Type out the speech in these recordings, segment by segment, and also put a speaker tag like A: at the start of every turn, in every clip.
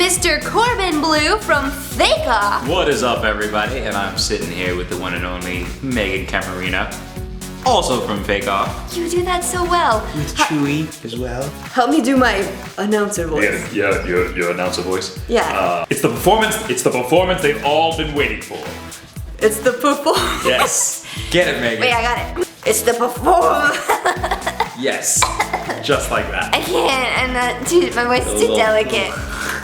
A: Mr. Corbin Bleu from Fake Off.
B: What is up, everybody? And I'm sitting here with the one and only Megan Camarina, also from Fake Off.
A: You do that so well.
B: With Chewy as well.
A: Help me do my announcer voice.
B: Yeah, your announcer voice.
A: Yeah.
B: It's the performance they've all been waiting for.
A: It's the performance.
B: Yes. Get it, Megan.
A: Wait, I got it. It's the performance.
B: Yes. Just like that.
A: I can't, dude, my voice is too delicate.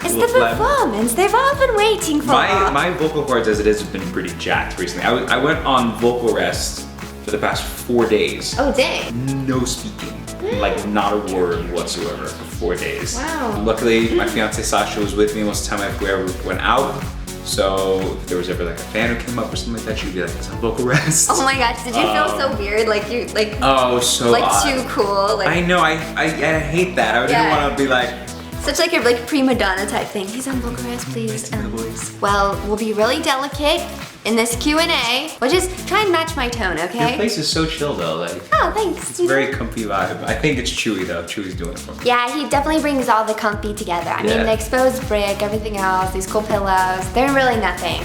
A: It's the performance they've all been waiting for.
B: My vocal cords as it is have been pretty jacked recently. I went on vocal rest for the past 4 days.
A: Oh, dang.
B: No speaking. Like not a word whatsoever for 4 days.
A: Wow.
B: Luckily, my fiance Sasha was with me most of the time I ever went out. So if there was ever like a fan who came up or something like that, she'd be like, "It's on vocal rest."
A: Oh my gosh, did you feel so weird? Like you, like
B: oh, so
A: like
B: odd.
A: too cool. Like
B: I know, I hate that. I didn't want to be like
A: such like a like prima donna type thing. He's on vocal rest, please. Well, we'll be really delicate in this Q&A. We'll just try and match my tone, okay?
B: Your place is so chill though, like.
A: Oh, thanks.
B: It's a very comfy vibe. I think it's Chewy though. Chewy's doing it for me.
A: Yeah, he definitely brings all the comfy together. I mean, the exposed brick, everything else, these cool pillows, they're really nothing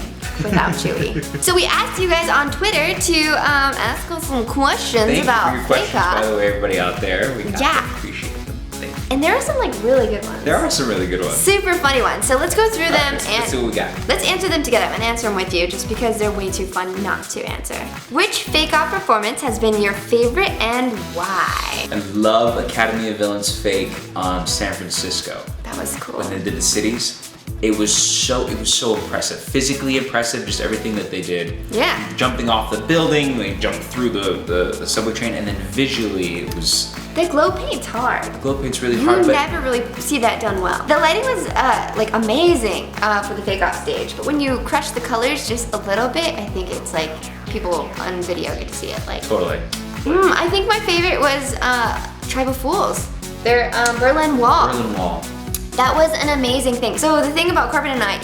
A: without Chewy. So we asked you guys on Twitter to ask us some questions about
B: Thank you for your
A: Fake
B: questions,
A: Off.
B: by the way, everybody out there. We appreciate them. Thank you.
A: And there are some like really good ones.
B: There are some really good ones.
A: Super funny ones. So let's go through them and
B: let's see what we got.
A: let's answer them together. I'm gonna answer them with you just because they're way too fun not to answer. Which Fake Off performance has been your favorite and why?
B: I love Academy of Villains Fake on San Francisco.
A: That was cool.
B: When they did the cities. It was so impressive. Physically impressive, just everything that they did.
A: Yeah.
B: Jumping off the building, they jumped through the subway train, and then visually it was.
A: The glow paint's hard.
B: The glow paint's really
A: You
B: hard, but
A: never really see that done well. The lighting was like amazing for the Fake Off stage, but when you crush the colors just a little bit, I think it's like people on video get to see it. Like
B: totally.
A: I think my favorite was Tribe of Fools. Their Berlin Wall.
B: Berlin Wall.
A: That was an amazing thing. So the thing about Corbin and I,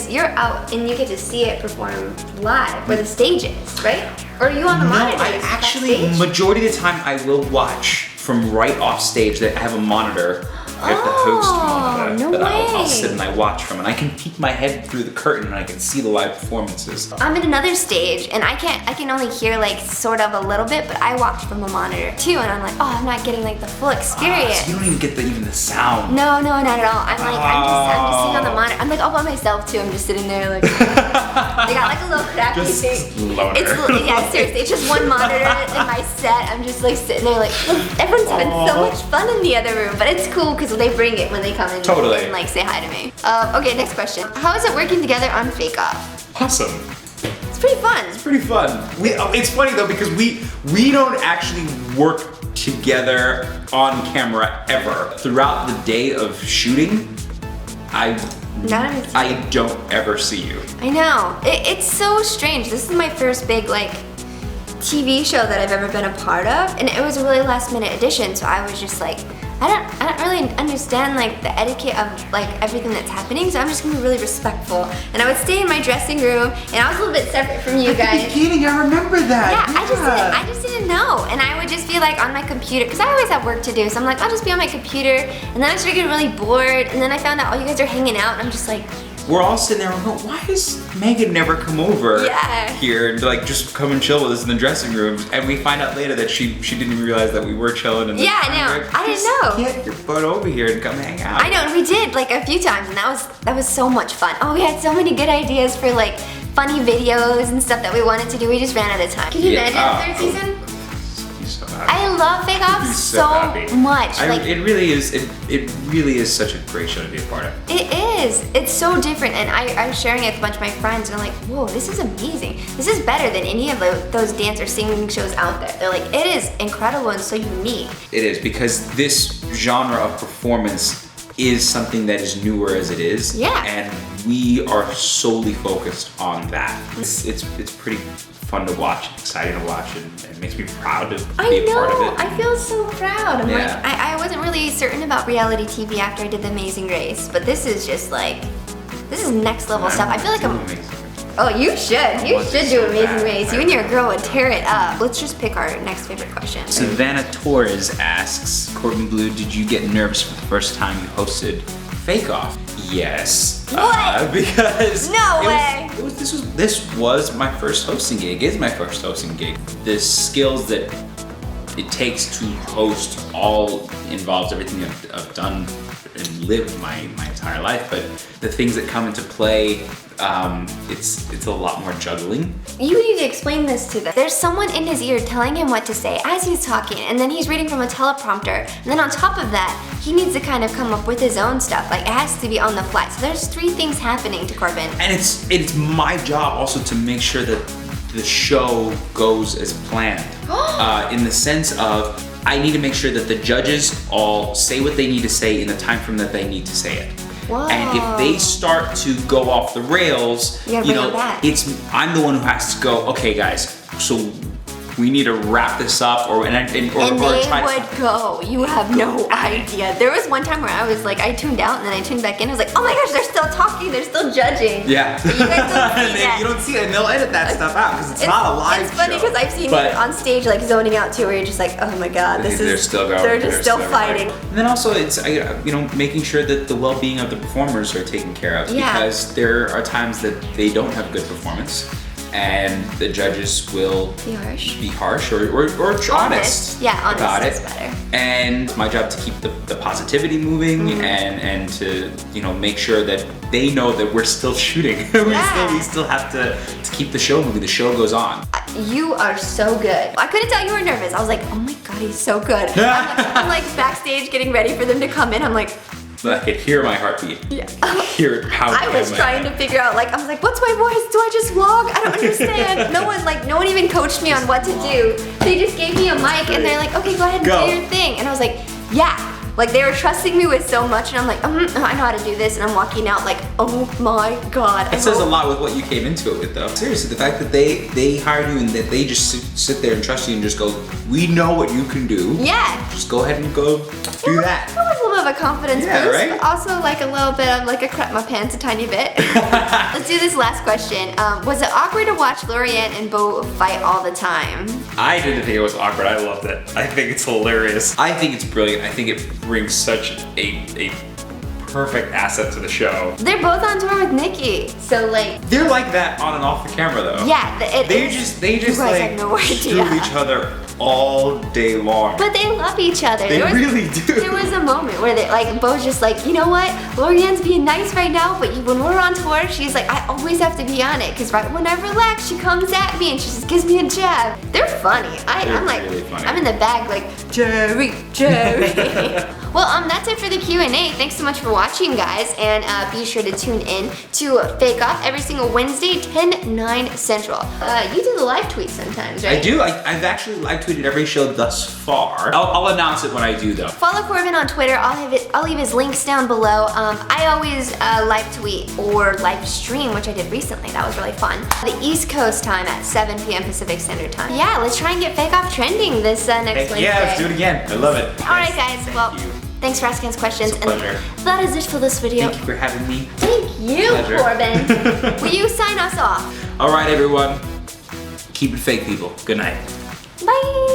A: you're out and you get to see it perform live where the stage is, right? Or are you on the monitor?
B: I actually, majority of the time I will watch from right off stage. That I have a monitor. I have the host monitor that I'll sit and I watch from, and I can peek my head through the curtain and I can see the live performances.
A: I'm in another stage and I can only hear like sort of a little bit, but I watch from a monitor too, and I'm like, oh, I'm not getting like the full experience.
B: So you don't even get even the sound.
A: No, not at all. I'm like, I'm just sitting on the monitor. I'm like all by myself too. I'm just sitting there like, they got like a little crappy thing.
B: Loner.
A: Yeah, seriously, it's just one monitor in my set. I'm just like sitting there like, everyone's having so much fun in the other room, but it's cool because they bring it when they come in and like say hi to me. Okay, next question. How is it working together on Fake Off?
B: Awesome.
A: It's pretty fun.
B: It's pretty fun. It's funny though because we don't actually work together on camera ever. Throughout the day of shooting, I don't ever see you.
A: I know. It's so strange. This is my first big like TV show that I've ever been a part of, and it was a really last minute addition, so I was just like, I don't really understand like the etiquette of like everything that's happening, so I'm just gonna be really respectful. And I would stay in my dressing room, and I was a little bit separate from you guys.
B: At the beginning, I remember that.
A: Yeah, I just didn't know, and I would just be like on my computer because I always have work to do. So I'm like, I'll just be on my computer, and then I started getting really bored, and then I found out all you guys are hanging out, and I'm just like.
B: We're all sitting there and going, why does Megan never come over here and like just come and chill with us in the dressing room? And we find out later that she didn't even realize that we were chilling. And
A: I know.
B: like,
A: I didn't know.
B: Get your butt over here and come hang out.
A: I know, and we did like a few times, and that was so much fun. Oh, we had so many good ideas for like funny videos and stuff that we wanted to do. We just ran out of time. Can you imagine the third season?
B: So happy.
A: I love Fake Off so much.
B: It really is such a great show to be a part of.
A: It is. It's so different, and I'm sharing it with a bunch of my friends, and I'm like, whoa, this is amazing. This is better than any of those dance or singing shows out there. They're like, it is incredible and so unique.
B: It is, because this genre of performance is something that is newer as it is.
A: Yeah.
B: And we are solely focused on that. It's pretty fun to watch, exciting to watch, and it makes me proud to be a part of it.
A: I feel so proud. I'm like, I wasn't really certain about reality TV after I did The Amazing Race, but this is just like, this is next level stuff. I feel like I'm. Oh, you should. You should do Amazing Race. You and your girl would tear it up. Let's just pick our next favorite question.
B: Savannah Torres asks, Corbin Bleu, did you get nervous for the first time you hosted fake off? Yes.
A: What?
B: Because
A: No way.
B: This was my first hosting gig. Is my first hosting gig. The skills that it takes to host all involves everything I've done and lived my entire life, but the things that come into play, it's a lot more juggling.
A: You need to explain this to them. There's someone in his ear telling him what to say as he's talking, and then he's reading from a teleprompter, and then on top of that, he needs to kind of come up with his own stuff. Like, it has to be on the fly. So there's 3 things happening to Corbin.
B: And it's my job also to make sure that the show goes as planned. In the sense of, I need to make sure that the judges all say what they need to say in the time frame that they need to say it.
A: Whoa.
B: And if they start to go off the rails,
A: you know,
B: I'm the one who has to go, okay guys, so we need to wrap this up, or
A: and they would go. You have no idea. There was one time where I was like, I tuned out and then I tuned back in. I was like, oh my gosh, they're still talking. They're still judging.
B: Yeah.
A: But you guys don't see that.
B: You don't see it, and they'll edit that stuff out because it's not a live show.
A: It's funny because I've seen you on stage like zoning out too, where you're just like, oh my god,
B: They're still going.
A: They're just still fighting.
B: And then also it's making sure that the well-being of the performers are taken care of, because there are times that they don't have good performance. And the judges will be harsh or honest about it.
A: Better.
B: And it's my job to keep the positivity moving and to make sure that they know that we're still shooting. we still have to keep the show moving. The show goes on.
A: You are so good. I couldn't tell you were nervous. I was like, oh my god, he's so good. I'm like backstage getting ready for them to come in. I'm like,
B: I could hear my heartbeat. Yeah. Hear it pounding.
A: I was trying to figure out, like, I was like, what's my voice? Do I just vlog? I don't understand. No one even coached me on what to do. They just gave me a mic and they're like, okay, go ahead and do your thing. And I was like, yeah. Like, they were trusting me with so much, and I'm like, I know how to do this, and I'm walking out like, oh my god.
B: It says a lot with what you came into it with, though. Seriously, the fact that they hired you and that they just sit there and trust you and just go, we know what you can do. Yeah. Just go ahead and go do that.
A: That was a little bit of a confidence boost.
B: Right?
A: But also like a little bit of like I crap my pants a tiny bit. Let's do this last question. Was it awkward to watch Lorianne and Beau fight all the time?
B: I didn't think it was awkward. I loved it. I think it's hilarious. I think it's brilliant. I think it brings such a perfect asset to the show.
A: They're both on tour with Nikki, so like
B: they're like that on and off the camera though.
A: Yeah,
B: they just like
A: no
B: screw each other all day long.
A: But they love each other.
B: They really do.
A: There was a moment where they like Beau's just like, you know what, Lorianne's being nice right now, but when we're on tour, she's like, I always have to be on it, because right when I relax, she comes at me and she just gives me a jab. They're funny. I'm like, really funny. I'm in the bag like, Jerry. Well, that's it for the Q&A. Thanks so much for watching, guys, and be sure to tune in to Fake Off every single Wednesday, 10/9 Central. You do the live tweets sometimes, right?
B: I do. I've actually live tweeted every show thus far. I'll announce it when I do, though.
A: Follow Corbin on Twitter. I'll leave his links down below. I always live tweet or live stream, which I did recently. That was really fun. The East Coast time at 7 p.m. Pacific Standard Time. Yeah, let's try and get Fake Off trending this next Wednesday.
B: Yeah, let's do it again. I love it.
A: All right, guys. Thanks for asking us questions.
B: It's a pleasure.
A: And that is it for this video.
B: Thank you for having me.
A: Thank you, Corbin. Will you sign us off?
B: All right, everyone. Keep it fake, people. Good night.
A: Bye.